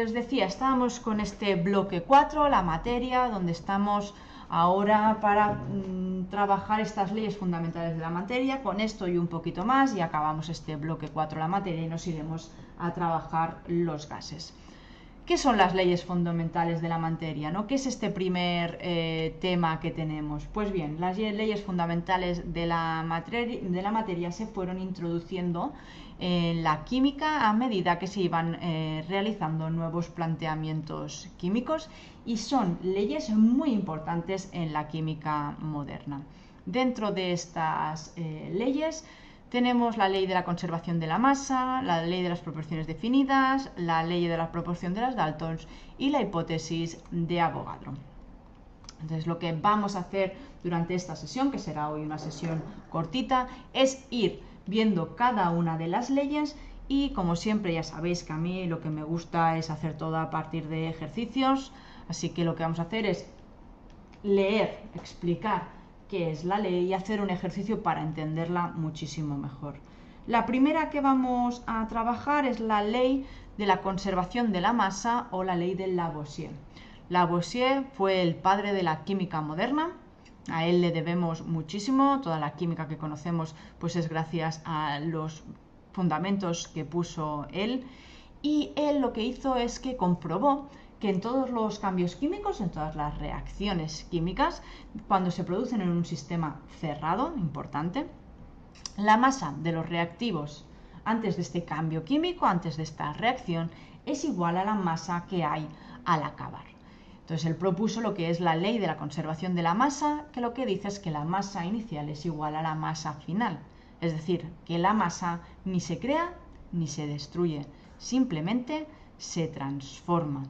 os decía, estábamos con este bloque 4, la materia, donde estamos ahora para trabajar estas leyes fundamentales de la materia. Con esto y un poquito más y acabamos este bloque 4, la materia, y nos iremos a trabajar los gases. ¿Qué son las leyes fundamentales de la materia, ¿no? ¿Qué es este primer tema que tenemos? Pues bien, las leyes fundamentales de la materia se fueron introduciendo en la química a medida que se iban realizando nuevos planteamientos químicos, y son leyes muy importantes en la química moderna. Dentro de estas leyes tenemos la ley de la conservación de la masa, la ley de las proporciones definidas, la ley de la proporción de las Dalton y la hipótesis de Avogadro. Entonces, lo que vamos a hacer durante esta sesión, que será hoy una sesión cortita, es ir viendo cada una de las leyes. Y como siempre, ya sabéis que a mí lo que me gusta es hacer todo a partir de ejercicios, así que lo que vamos a hacer es leer, explicar qué es la ley y hacer un ejercicio para entenderla muchísimo mejor. La primera que vamos a trabajar es la ley de la conservación de la masa, o la ley de Lavoisier. Lavoisier fue el padre de la química moderna. A él le debemos muchísimo. Toda la química que conocemos pues es gracias a los fundamentos que puso él. Y él lo que hizo es que comprobó que en todos los cambios químicos, en todas las reacciones químicas, cuando se producen en un sistema cerrado, importante, la masa de los reactivos antes de este cambio químico, antes de esta reacción, es igual a la masa que hay al acabar. Entonces él propuso lo que es la ley de la conservación de la masa, que lo que dice es que la masa inicial es igual a la masa final. Es decir, que la masa ni se crea ni se destruye, simplemente se transforma.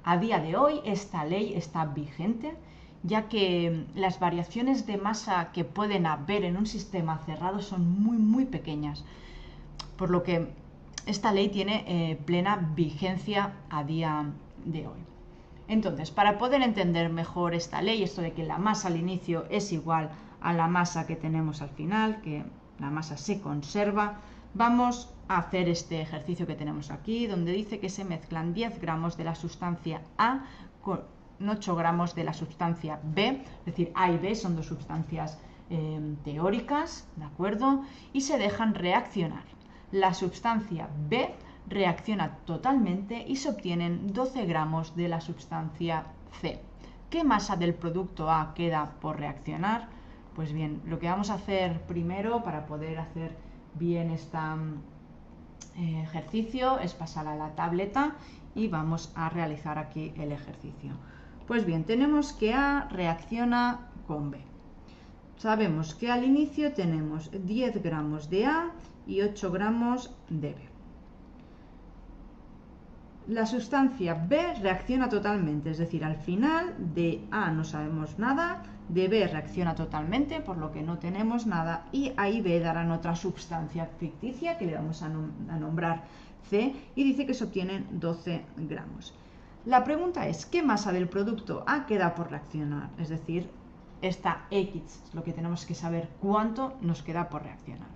A día de hoy esta ley está vigente, ya que las variaciones de masa que pueden haber en un sistema cerrado son muy pequeñas, por lo que esta ley tiene plena vigencia a día de hoy. Entonces, para poder entender mejor esta ley, esto de que la masa al inicio es igual a la masa que tenemos al final, que la masa se conserva, vamos a hacer este ejercicio que tenemos aquí, donde dice que se mezclan 10 gramos de la sustancia A con 8 gramos de la sustancia B, es decir, A y B son dos sustancias teóricas, ¿de acuerdo? Y se dejan reaccionar. La sustancia B reacciona totalmente y se obtienen 12 gramos de la sustancia C. ¿Qué masa del producto A queda por reaccionar? Pues bien, lo que vamos a hacer primero para poder hacer bien este ejercicio es pasar a la tableta y vamos a realizar aquí el ejercicio. Pues bien, tenemos que A reacciona con B. Sabemos que al inicio tenemos 10 gramos de A y 8 gramos de B. La sustancia B reacciona totalmente, es decir, al final de A no sabemos nada, de B reacciona totalmente, por lo que no tenemos nada, y A y B darán otra sustancia ficticia que le vamos a nombrar C, y dice que se obtienen 12 gramos. La pregunta es, ¿qué masa del producto A queda por reaccionar? Es decir, esta X es lo que tenemos que saber, cuánto nos queda por reaccionar.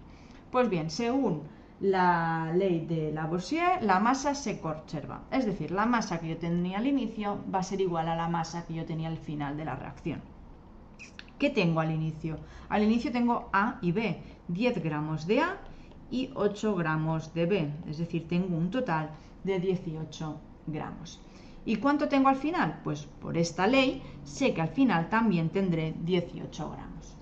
Pues bien, según la ley de Lavoisier, la masa se conserva. Es decir, la masa que yo tenía al inicio va a ser igual a la masa que yo tenía al final de la reacción. ¿Qué tengo al inicio? Al inicio tengo A y B, 10 gramos de A y 8 gramos de B. Es decir, tengo un total de 18 gramos. ¿Y cuánto tengo al final? Pues por esta ley sé que al final también tendré 18 gramos.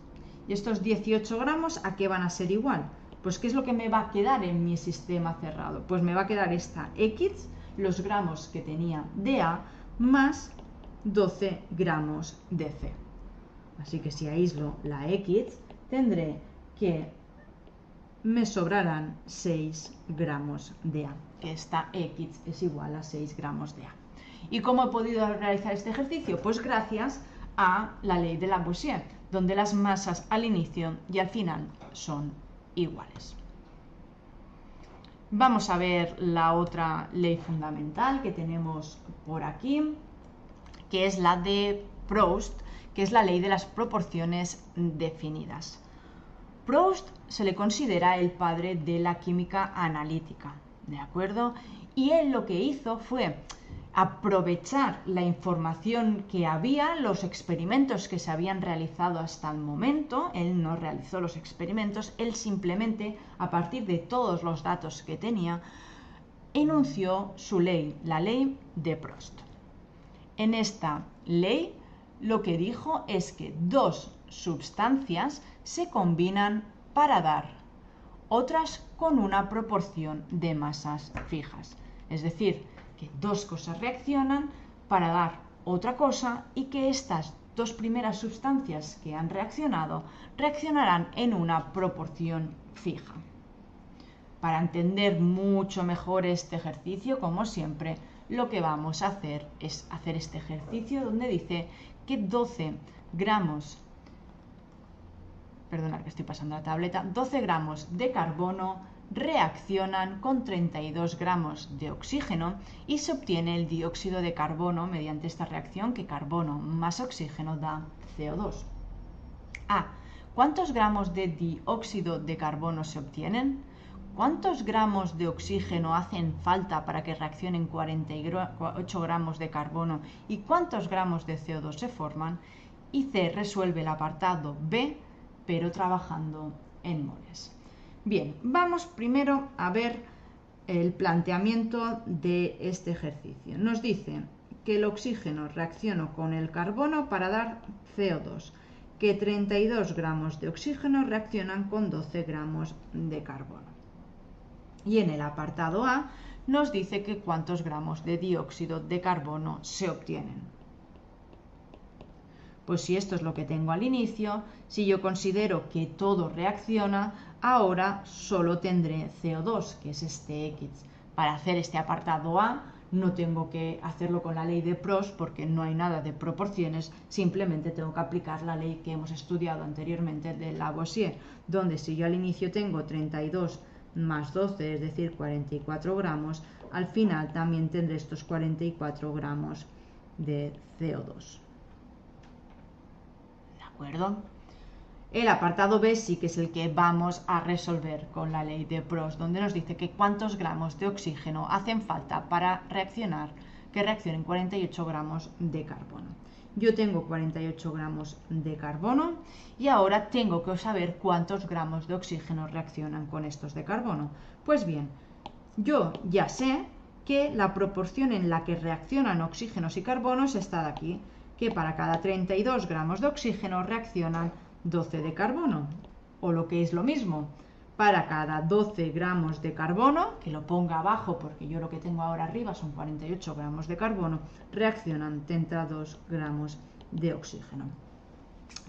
¿Y estos 18 gramos a qué van a ser igual? Pues ¿qué es lo que me va a quedar en mi sistema cerrado? Pues me va a quedar esta X, los gramos que tenía de A, más 12 gramos de C. Así que si aíslo la X, tendré que me sobrarán 6 gramos de A, que esta X es igual a 6 gramos de A. ¿Y cómo he podido realizar este ejercicio? Pues gracias a la ley de Lavoisier, donde las masas al inicio y al final son iguales. Vamos a ver la otra ley fundamental que tenemos por aquí, que es la de Proust, que es la ley de las proporciones definidas. Proust se le considera el padre de la química analítica, ¿de acuerdo? Y él lo que hizo fue aprovechar la información que había, los experimentos que se habían realizado hasta el momento. Él no realizó los experimentos, él simplemente, a partir de todos los datos que tenía, enunció su ley, la ley de Prost. En esta ley lo que dijo es que dos sustancias se combinan para dar otras con una proporción de masas fijas. Es decir, que dos cosas reaccionan para dar otra cosa y que estas dos primeras sustancias que han reaccionado reaccionarán en una proporción fija. Para entender mucho mejor este ejercicio, como siempre, lo que vamos a hacer es hacer este ejercicio donde dice que 12 gramos, perdonad que estoy pasando la tableta, 12 gramos de carbono reaccionan con 32 gramos de oxígeno y se obtiene el dióxido de carbono mediante esta reacción, que carbono más oxígeno da CO2. ¿Cuántos gramos de dióxido de carbono se obtienen? ¿Cuántos gramos de oxígeno hacen falta para que reaccionen 48 gramos de carbono? ¿Y cuántos gramos de CO2 se forman? Y C resuelve el apartado B, pero trabajando en moles. Bien, vamos primero a ver el planteamiento de este ejercicio. Nos dice que el oxígeno reacciona con el carbono para dar CO2, que 32 gramos de oxígeno reaccionan con 12 gramos de carbono. Y en el apartado A nos dice que cuántos gramos de dióxido de carbono se obtienen. Pues si esto es lo que tengo al inicio, si yo considero que todo reacciona, ahora solo tendré CO2, que es este X. Para hacer este apartado A no tengo que hacerlo con la ley de Prost porque no hay nada de proporciones, simplemente tengo que aplicar la ley que hemos estudiado anteriormente de Lavoisier, donde si yo al inicio tengo 32 más 12, es decir, 44 gramos, al final también tendré estos 44 gramos de CO2. ¿De acuerdo? El apartado B sí que es el que vamos a resolver con la ley de Prost, donde nos dice que cuántos gramos de oxígeno hacen falta para que reaccionen 48 gramos de carbono. Yo tengo 48 gramos de carbono y ahora tengo que saber cuántos gramos de oxígeno reaccionan con estos de carbono. Pues bien, yo ya sé que la proporción en la que reaccionan oxígenos y carbonos está de aquí, que para cada 32 gramos de oxígeno reaccionan 12 de carbono, o lo que es lo mismo, para cada 12 gramos de carbono, que lo ponga abajo porque yo lo que tengo ahora arriba son 48 gramos de carbono, reaccionan 32 gramos de oxígeno.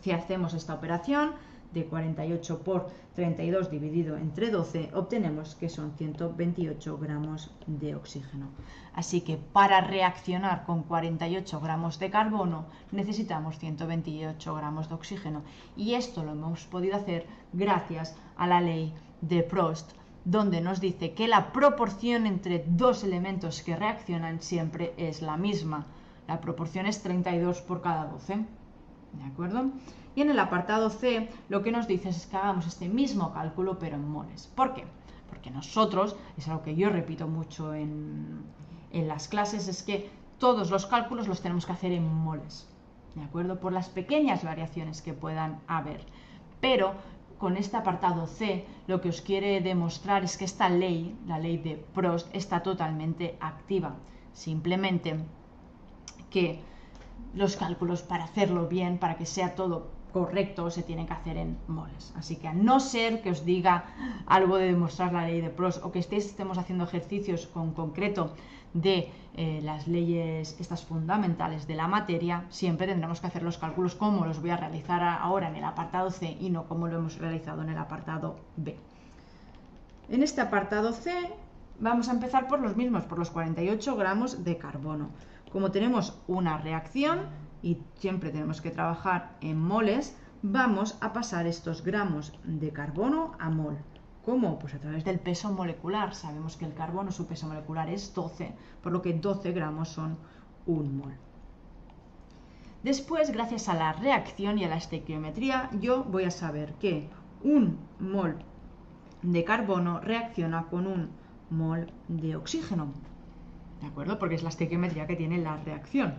Si hacemos esta operación de 48 por 32 dividido entre 12, obtenemos que son 128 gramos de oxígeno. Así que para reaccionar con 48 gramos de carbono necesitamos 128 gramos de oxígeno. Y esto lo hemos podido hacer gracias a la ley de Prost, donde nos dice que la proporción entre dos elementos que reaccionan siempre es la misma. La proporción es 32 por cada 12. ¿De acuerdo? Y en el apartado C lo que nos dice es que hagamos este mismo cálculo pero en moles. ¿Por qué? Porque nosotros, es algo que yo repito mucho en las clases, es que todos los cálculos los tenemos que hacer en moles, ¿de acuerdo? Por las pequeñas variaciones que puedan haber. Pero con este apartado C lo que os quiere demostrar es que esta ley, la ley de Prost, está totalmente activa. Simplemente que los cálculos, para hacerlo bien, para que sea todo correcto, se tienen que hacer en moles. Así que a no ser que os diga algo de demostrar la ley de Prost o que estemos haciendo ejercicios con concreto de las leyes estas fundamentales de la materia, siempre tendremos que hacer los cálculos como los voy a realizar ahora en el apartado C y no como lo hemos realizado en el apartado B. En este apartado C vamos a empezar por los mismos, por los 48 gramos de carbono. Como tenemos una reacción y siempre tenemos que trabajar en moles, vamos a pasar estos gramos de carbono a mol. ¿Cómo? Pues a través del peso molecular. Sabemos que el carbono, su peso molecular es 12, por lo que 12 gramos son un mol. Después, gracias a la reacción y a la estequiometría, yo voy a saber que un mol de carbono reacciona con un mol de oxígeno. ¿de acuerdo? Porque es la estequiometría que tiene la reacción.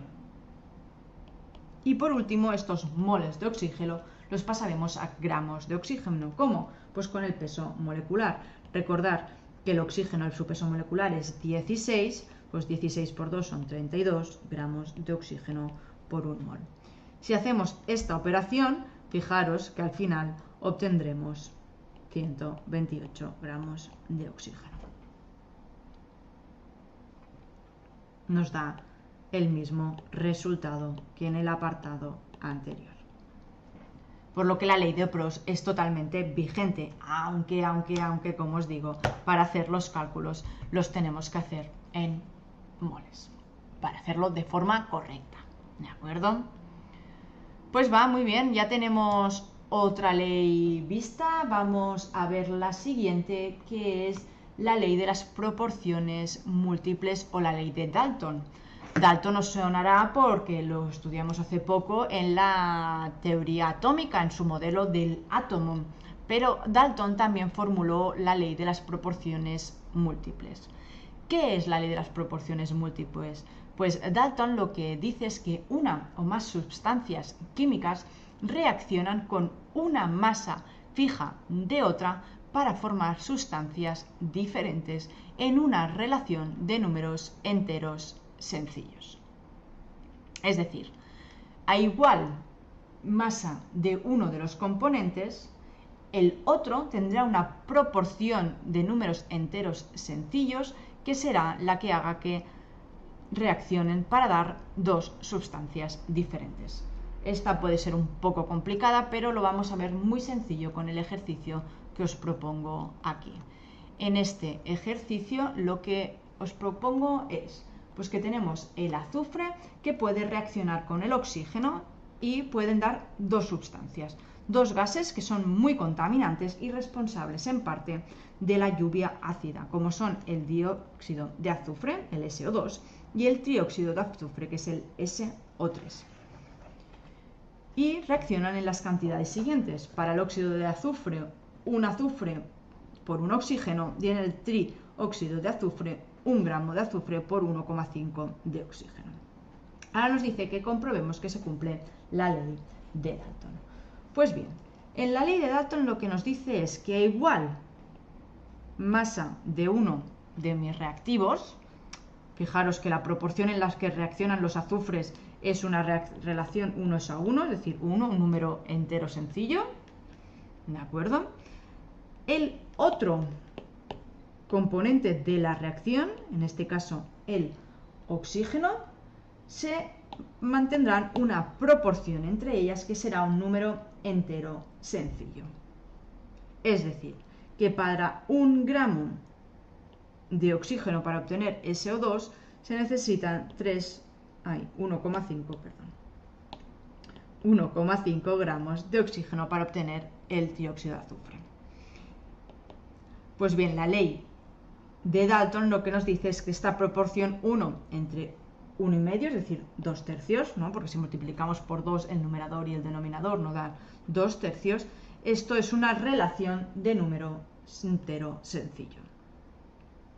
Y por último, estos moles de oxígeno los pasaremos a gramos de oxígeno. ¿Cómo? Pues con el peso molecular. Recordar que el oxígeno, su peso molecular es 16, pues 16 por 2 son 32 gramos de oxígeno por un mol. Si hacemos esta operación, fijaros que al final obtendremos 128 gramos de oxígeno. Nos da el mismo resultado que en el apartado anterior. Por lo que la ley de Proust es totalmente vigente, aunque, como os digo, para hacer los cálculos los tenemos que hacer en moles, para hacerlo de forma correcta, ¿de acuerdo? Pues va, muy bien, ya tenemos otra ley vista. Vamos a ver la siguiente, que es la ley de las proporciones múltiples o la ley de Dalton. Dalton nos sonará porque lo estudiamos hace poco en la teoría atómica, en su modelo del átomo, pero Dalton también formuló la ley de las proporciones múltiples. ¿Qué es la ley de las proporciones múltiples? Pues Dalton lo que dice es que una o más sustancias químicas reaccionan con una masa fija de otra para formar sustancias diferentes en una relación de números enteros sencillos. Es decir, a igual masa de uno de los componentes, el otro tendrá una proporción de números enteros sencillos que será la que haga que reaccionen para dar dos sustancias diferentes. Esta puede ser un poco complicada, pero lo vamos a ver muy sencillo con el ejercicio que os propongo aquí. En este ejercicio lo que os propongo es pues que tenemos el azufre que puede reaccionar con el oxígeno y pueden dar dos sustancias, dos gases que son muy contaminantes y responsables en parte de la lluvia ácida, como son el dióxido de azufre, el SO2, y el trióxido de azufre, que es el SO3. Y reaccionan en las cantidades siguientes. Para el óxido de azufre, un azufre por un oxígeno, y en el trióxido de azufre, 1 gramo de azufre por 1,5 de oxígeno. Ahora nos dice que comprobemos que se cumple la ley de Dalton. Pues bien, en la ley de Dalton lo que nos dice es que a igual masa de uno de mis reactivos, fijaros que la proporción en la que reaccionan los azufres es una relación 1:1, es decir, 1, un número entero sencillo, ¿de acuerdo? El otro componente de la reacción, en este caso el oxígeno, se mantendrán una proporción entre ellas que será un número entero sencillo. Es decir, que para 1 gramo de oxígeno para obtener SO2 se necesitan 1,5 gramos de oxígeno para obtener el dióxido de azufre. Pues bien, la ley de Dalton lo que nos dice es que esta proporción 1 entre 1,5, es decir, 2/3, ¿no? Porque si multiplicamos por 2 el numerador y el denominador nos da 2/3, esto es una relación de número entero sencillo.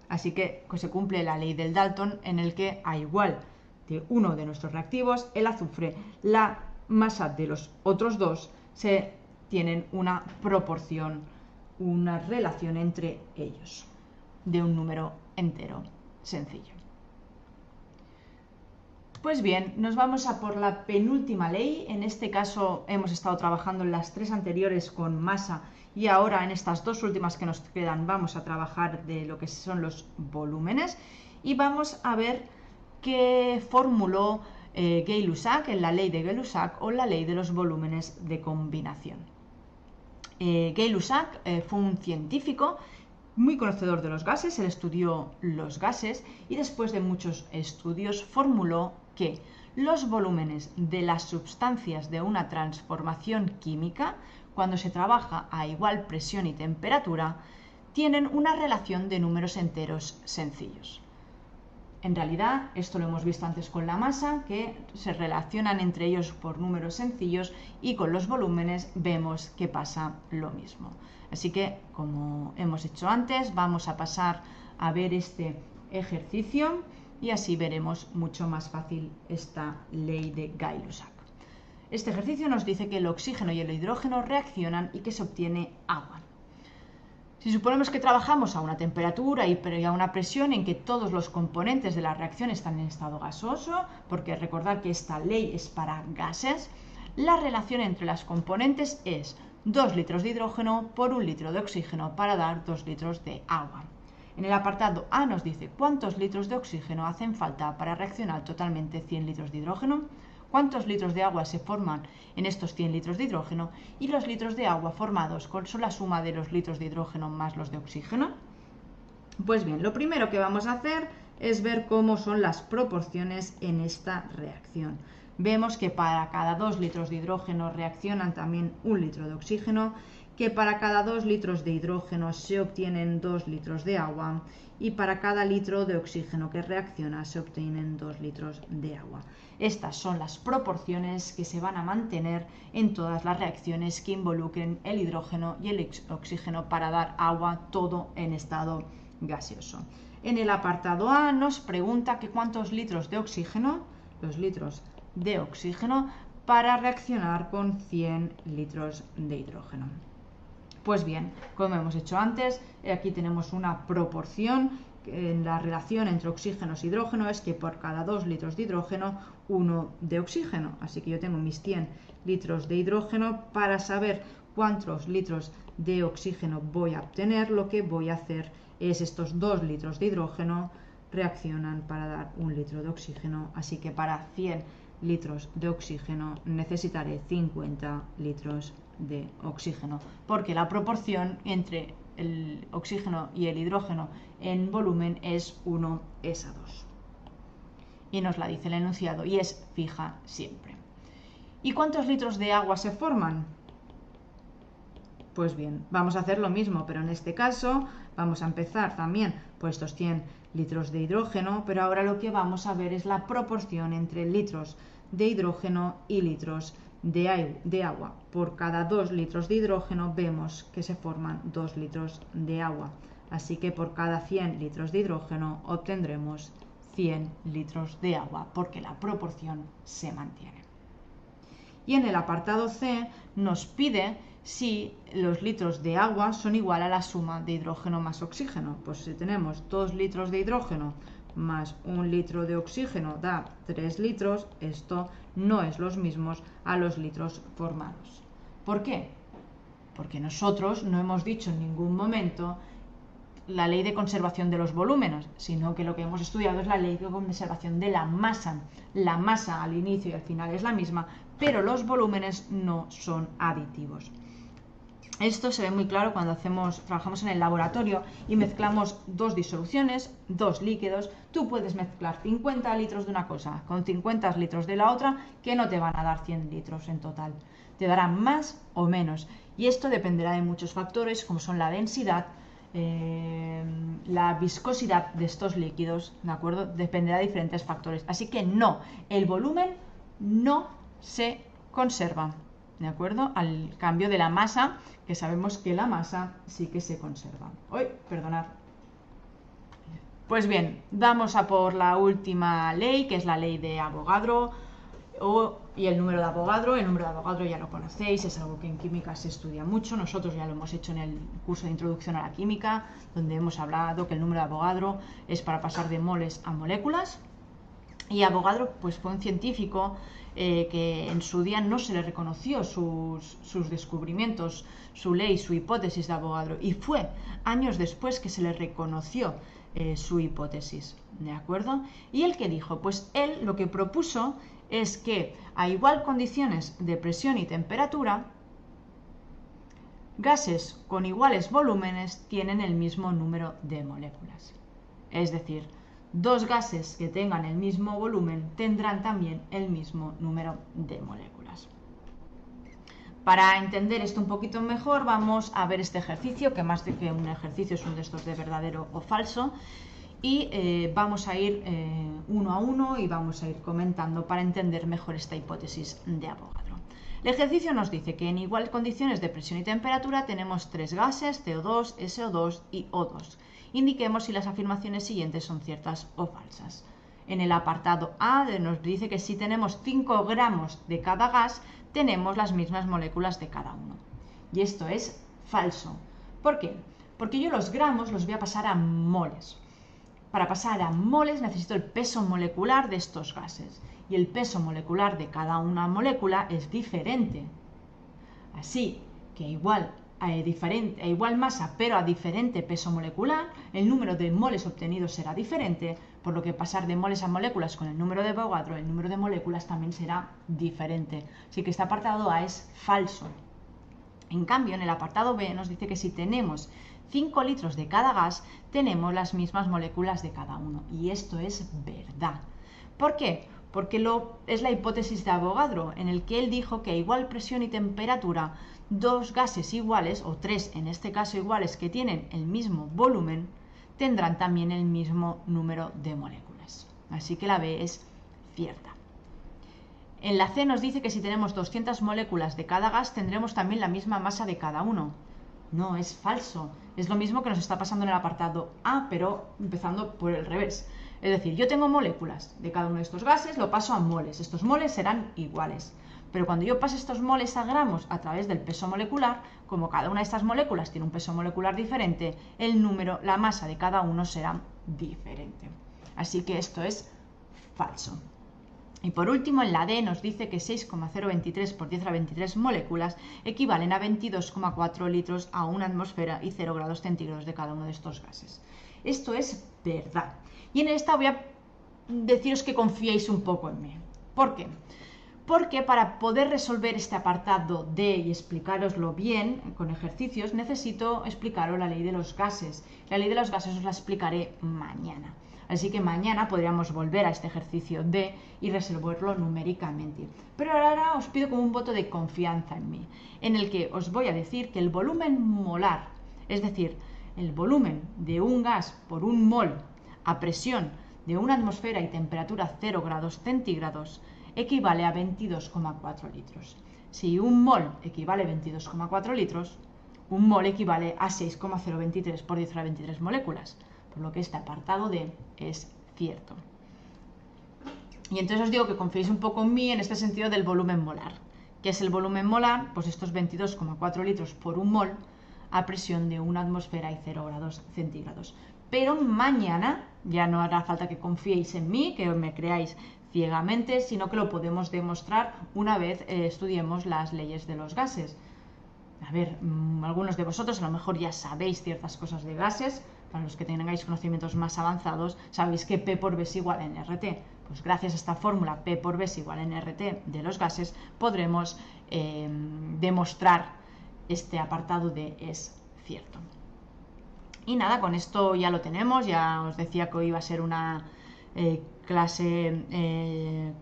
Así que se cumple la ley del Dalton, en el que a igual de uno de nuestros reactivos, el azufre, la masa de los otros dos se tienen una proporción, una relación entre ellos de un número entero sencillo. Pues bien, nos vamos a por la penúltima ley. En este caso hemos estado trabajando en las tres anteriores con masa y ahora en estas dos últimas que nos quedan vamos a trabajar de lo que son los volúmenes y vamos a ver qué formuló Gay-Lussac en la ley de Gay-Lussac o la ley de los volúmenes de combinación. Gay-Lussac fue un científico muy conocedor de los gases, él estudió los gases y después de muchos estudios formuló que los volúmenes de las sustancias de una transformación química, cuando se trabaja a igual presión y temperatura, tienen una relación de números enteros sencillos. En realidad, esto lo hemos visto antes con la masa, que se relacionan entre ellos por números sencillos, y con los volúmenes vemos que pasa lo mismo. Así que, como hemos hecho antes, vamos a pasar a ver este ejercicio y así veremos mucho más fácil esta ley de Gay-Lussac. Este ejercicio nos dice que el oxígeno y el hidrógeno reaccionan y que se obtiene agua. Si suponemos que trabajamos a una temperatura y a una presión en que todos los componentes de la reacción están en estado gaseoso, porque recordad que esta ley es para gases, la relación entre las componentes es 2 litros de hidrógeno por 1 litro de oxígeno para dar 2 litros de agua. En el apartado A nos dice cuántos litros de oxígeno hacen falta para reaccionar totalmente 100 litros de hidrógeno, cuántos litros de agua se forman en estos 100 litros de hidrógeno y los litros de agua formados son la suma de los litros de hidrógeno más los de oxígeno. Pues bien, lo primero que vamos a hacer es ver cómo son las proporciones en esta reacción. Vemos que para cada 2 litros de hidrógeno reaccionan también 1 litro de oxígeno, que para cada 2 litros de hidrógeno se obtienen 2 litros de agua y para cada litro de oxígeno que reacciona se obtienen 2 litros de agua. Estas son las proporciones que se van a mantener en todas las reacciones que involucren el hidrógeno y el oxígeno para dar agua, todo en estado gaseoso. En el apartado A nos pregunta que cuántos litros de oxígeno, los litros de oxígeno, para reaccionar con 100 litros de hidrógeno. Pues bien, como hemos hecho antes, aquí tenemos una proporción en la relación entre oxígenos e hidrógeno es que por cada 2 litros de hidrógeno, 1 de oxígeno. Así que yo tengo mis 100 litros de hidrógeno. Para saber cuántos litros de oxígeno voy a obtener, lo que voy a hacer es estos 2 litros de hidrógeno reaccionan para dar 1 litro de oxígeno. Así que para 100 litros de oxígeno necesitaré 50 litros de oxígeno, porque la proporción entre el oxígeno y el hidrógeno en volumen es 1:2. Y nos la dice el enunciado y es fija siempre. ¿Y cuántos litros de agua se forman? Pues bien, vamos a hacer lo mismo, pero en este caso vamos a empezar también por estos 100 litros de hidrógeno, pero ahora lo que vamos a ver es la proporción entre litros de hidrógeno y litros de agua. Por cada 2 litros de hidrógeno vemos que se forman 2 litros de agua. Así que por cada 100 litros de hidrógeno obtendremos 100 litros de agua, porque la proporción se mantiene. Y en el apartado C nos pide si los litros de agua son igual a la suma de hidrógeno más oxígeno. Pues si tenemos 2 litros de hidrógeno más 1 litro de oxígeno da 3 litros, esto no es los mismos a los litros formados. ¿Por qué? Porque nosotros no hemos dicho en ningún momento la ley de conservación de los volúmenes, sino que lo que hemos estudiado es la ley de conservación de la masa. La masa al inicio y al final es la misma, pero los volúmenes no son aditivos. Esto se ve muy claro cuando trabajamos en el laboratorio y mezclamos 2 disoluciones, 2 líquidos. Tú puedes mezclar 50 litros de una cosa con 50 litros de la otra, que no te van a dar 100 litros en total. Te darán más o menos. Y esto dependerá de muchos factores, como son la densidad, la viscosidad de estos líquidos, ¿de acuerdo? Dependerá de diferentes factores. Así que no, el volumen no se conserva, ¿de acuerdo? Al cambio de la masa, que sabemos que la masa sí que se conserva. ¡Uy! Perdonad. Pues bien, vamos a por la última ley, que es la ley de Avogadro y el número de Avogadro. El número de Avogadro ya lo conocéis, es algo que en química se estudia mucho. Nosotros ya lo hemos hecho en el curso de Introducción a la Química, donde hemos hablado que el número de Avogadro es para pasar de moles a moléculas. Y Avogadro pues, fue un científico que en su día no se le reconoció sus descubrimientos, su ley, su hipótesis de Avogadro, y fue años después que se le reconoció su hipótesis, ¿de acuerdo? ¿Y él qué dijo? Pues él lo que propuso es que a igual condiciones de presión y temperatura, gases con iguales volúmenes tienen el mismo número de moléculas. Es decir, 2 gases que tengan el mismo volumen tendrán también el mismo número de moléculas. Para entender esto un poquito mejor, vamos a ver este ejercicio, que más de que un ejercicio es un de estos de verdadero o falso, y vamos a ir uno a uno y vamos a ir comentando para entender mejor esta hipótesis de Avogadro. El ejercicio nos dice que en igual condiciones de presión y temperatura tenemos 3 gases, CO2, SO2 y O2. Indiquemos si las afirmaciones siguientes son ciertas o falsas. En el apartado A nos dice que si tenemos 5 gramos de cada gas, tenemos las mismas moléculas de cada uno. Y esto es falso. ¿Por qué? Porque yo los gramos los voy a pasar a moles. Para pasar a moles necesito el peso molecular de estos gases. Y el peso molecular de cada una molécula es diferente. Así que igual masa, pero a diferente peso molecular, el número de moles obtenidos será diferente, por lo que pasar de moles a moléculas con el número de Avogadro, el número de moléculas también será diferente. Así que este apartado A es falso. En cambio, en el apartado B nos dice que si tenemos 5 litros de cada gas, tenemos las mismas moléculas de cada uno. Y esto es verdad. ¿Por qué? Porque es la hipótesis de Avogadro, en el que él dijo que a igual presión y temperatura, dos gases iguales, o tres en este caso iguales, que tienen el mismo volumen, tendrán también el mismo número de moléculas. Así que la B es cierta. En la C nos dice que si tenemos 200 moléculas de cada gas, tendremos también la misma masa de cada uno. No, es falso. Es lo mismo que nos está pasando en el apartado A, pero empezando por el revés. Es decir, yo tengo moléculas de cada uno de estos gases, lo paso a moles. Estos moles serán iguales. Pero cuando yo pase estos moles a gramos a través del peso molecular, como cada una de estas moléculas tiene un peso molecular diferente, la masa de cada uno será diferente. Así que esto es falso. Y por último, en la D nos dice que 6,023 por 10 a la 23 moléculas equivalen a 22,4 litros a una atmósfera y 0 grados centígrados de cada uno de estos gases. Esto es verdad. Y en esta voy a deciros que confiéis un poco en mí. ¿Por qué? Porque para poder resolver este apartado D y explicároslo bien, con ejercicios, necesito explicaros la ley de los gases. La ley de los gases os la explicaré mañana. Así que mañana podríamos volver a este ejercicio D y resolverlo numéricamente. Pero ahora os pido como un voto de confianza en mí, en el que os voy a decir que el volumen molar, es decir, el volumen de un gas por un mol a presión de una atmósfera y temperatura 0 grados centígrados, equivale a 22,4 litros. Si un mol equivale a 22,4 litros, un mol equivale a 6,023 por 10 a la 23 moléculas. Por lo que este apartado D es cierto. Y entonces os digo que confiéis un poco en mí en este sentido del volumen molar. ¿Qué es el volumen molar? Pues estos 22,4 litros por un mol a presión de una atmósfera y 0 grados centígrados. Pero mañana ya no hará falta que confiéis en mí, que me creáis ciegamente, sino que lo podemos demostrar una vez estudiemos las leyes de los gases. A ver, algunos de vosotros a lo mejor ya sabéis ciertas cosas de gases. Para los que tengáis conocimientos más avanzados, sabéis que P por V es igual a NRT. Pues gracias a esta fórmula P por V es igual a NRT de los gases, podremos demostrar este apartado de es cierto. Y nada, con esto ya lo tenemos. Ya os decía que hoy iba a ser una clase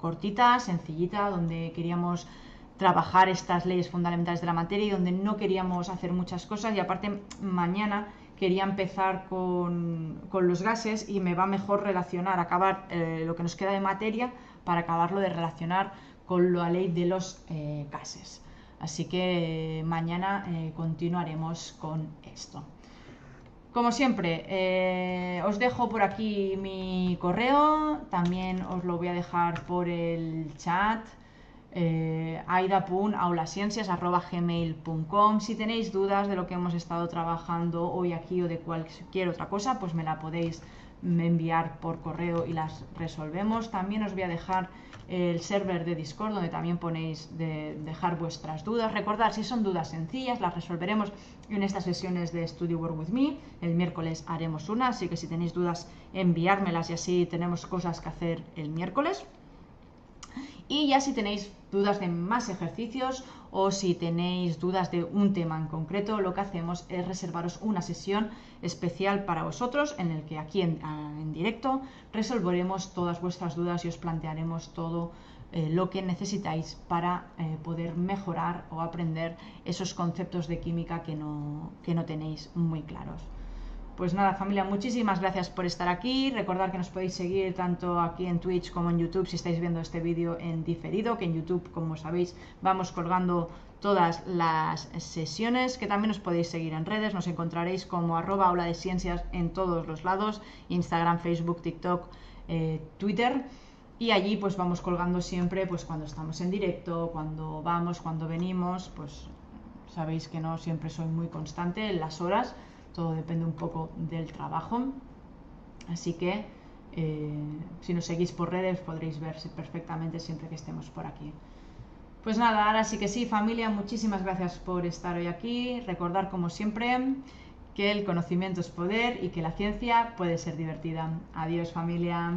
cortita, sencillita, donde queríamos trabajar estas leyes fundamentales de la materia y donde no queríamos hacer muchas cosas. Y aparte, mañana quería empezar con los gases y me va mejor acabar lo que nos queda de materia para acabarlo de relacionar con la ley de los gases. Así que mañana continuaremos con esto. Como siempre, os dejo por aquí mi correo, también os lo voy a dejar por el chat. aida.aulasciencias@gmail.com. Si tenéis dudas de lo que hemos estado trabajando hoy aquí o de cualquier otra cosa, pues me la podéis enviar por correo y las resolvemos. También os voy a dejar el server de Discord, donde también ponéis dejar vuestras dudas. Recordad, si son dudas sencillas, las resolveremos en estas sesiones de Study Work with Me. El miércoles haremos una, así que si tenéis dudas, enviármelas y así tenemos cosas que hacer el miércoles. Y ya si tenéis dudas de más ejercicios o si tenéis dudas de un tema en concreto, lo que hacemos es reservaros una sesión especial para vosotros en el que aquí en directo resolveremos todas vuestras dudas y os plantearemos todo lo que necesitáis para poder mejorar o aprender esos conceptos de química que no tenéis muy claros. Pues nada, familia, muchísimas gracias por estar aquí. Recordad que nos podéis seguir tanto aquí en Twitch como en YouTube si estáis viendo este vídeo en diferido, que en YouTube, como sabéis, vamos colgando todas las sesiones, que también os podéis seguir en redes. Nos encontraréis como @auladeciencias en todos los lados: Instagram, Facebook, TikTok, Twitter, y allí pues vamos colgando siempre pues cuando estamos en directo, cuando vamos, cuando venimos. Pues sabéis que no siempre soy muy constante en las horas, todo depende un poco del trabajo, así que si nos seguís por redes podréis ver perfectamente siempre que estemos por aquí. Pues nada, ahora sí que sí, familia, muchísimas gracias por estar hoy aquí. Recordar, como siempre, que el conocimiento es poder y que la ciencia puede ser divertida. Adiós, familia.